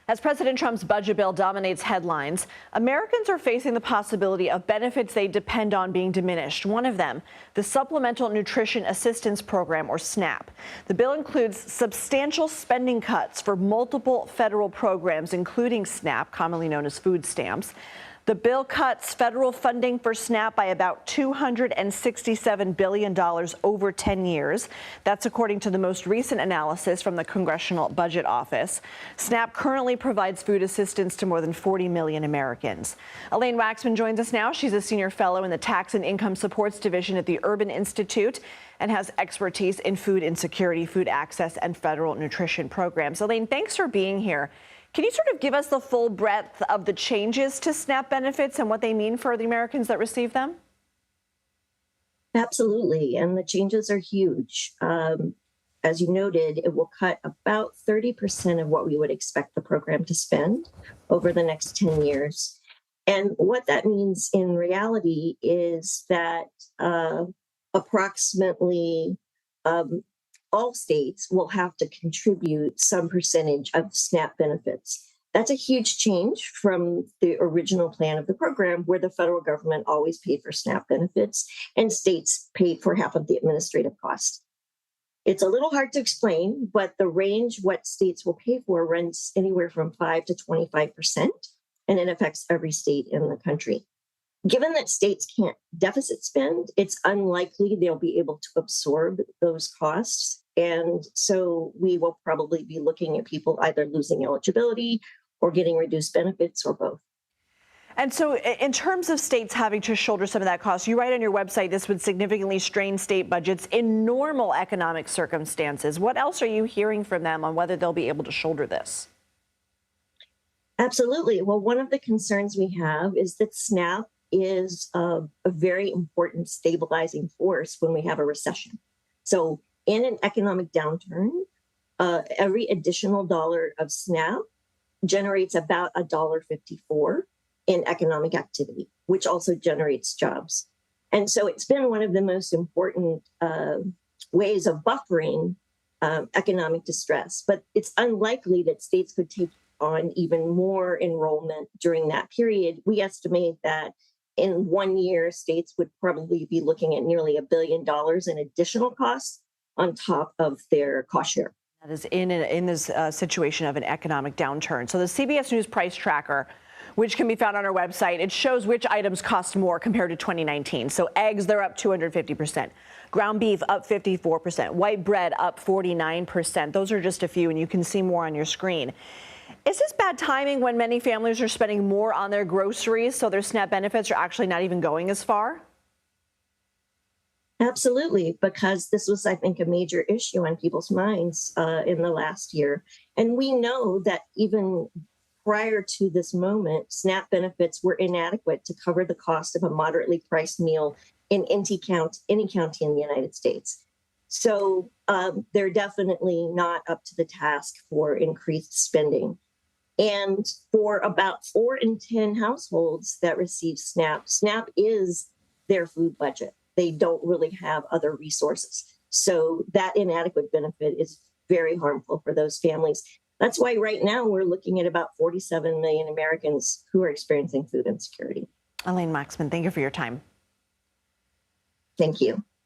As President Trump's budget bill dominates headlines, Americans are facing the possibility of benefits they depend on being diminished. One of them, the Supplemental Nutrition Assistance Program, or SNAP. The bill includes substantial spending cuts for multiple federal programs, including SNAP, commonly known as food stamps. The bill cuts federal funding for SNAP by about $267 billion over 10 years. That's according to the most recent analysis from the Congressional Budget Office. SNAP currently provides food assistance to more than 40 million Americans. Elaine Waxman joins us now. She's a senior fellow in the Tax and Income Supports Division at the Urban Institute and has expertise in food insecurity, food access, and federal nutrition programs. Elaine, thanks for being here. Can you sort of give us the full breadth of the changes to SNAP benefits and what they mean for the Americans that receive them? Absolutely. And the changes are huge. As you noted, it will cut about 30% of what we would expect the program to spend over the next 10 years. And what that means in reality is that approximately all states will have to contribute some percentage of SNAP benefits. That's a huge change from the original plan of the program, where the federal government always paid for SNAP benefits and states paid for half of the administrative cost. It's a little hard to explain, but the range what states will pay for runs anywhere from 5 to 25%, and it affects every state in the country. Given that states can't deficit spend, it's unlikely they'll be able to absorb those costs. And so we will probably be looking at people either losing eligibility or getting reduced benefits or both. And so in terms of states having to shoulder some of that cost, you write on your website this would significantly strain state budgets in normal economic circumstances. What else are you hearing from them on whether they'll be able to shoulder this? Absolutely. Well, one of the concerns we have is that SNAP is a very important stabilizing force when we have a recession. So in an economic downturn, every additional dollar of SNAP generates about $1.54 in economic activity, which also generates jobs. And so it's been one of the most important ways of buffering economic distress. But it's unlikely that states could take on even more enrollment during that period. We estimate that in 1 year, states would probably be looking at nearly $1 billion in additional costs on top of their cost share. That is in this situation of an economic downturn. So the CBS News price tracker, which can be found on our website, it shows which items cost more compared to 2019. So eggs, they're up 250%. Ground beef up 54%. White bread up 49%. Those are just a few, and you can see more on your screen. Is this bad timing when many families are spending more on their groceries, so their SNAP benefits are actually not even going as far? Absolutely, because this was, I think, a major issue on people's minds in the last year. And we know that even prior to this moment, SNAP benefits were inadequate to cover the cost of a moderately priced meal in any county in the United States. So they're definitely not up to the task for increased spending. And for about 4 in 10 households that receive SNAP, SNAP is their food budget. They don't really have other resources. So that inadequate benefit is very harmful for those families. That's why right now we're looking at about 47 million Americans who are experiencing food insecurity. Elaine Waxman, thank you for your time. Thank you.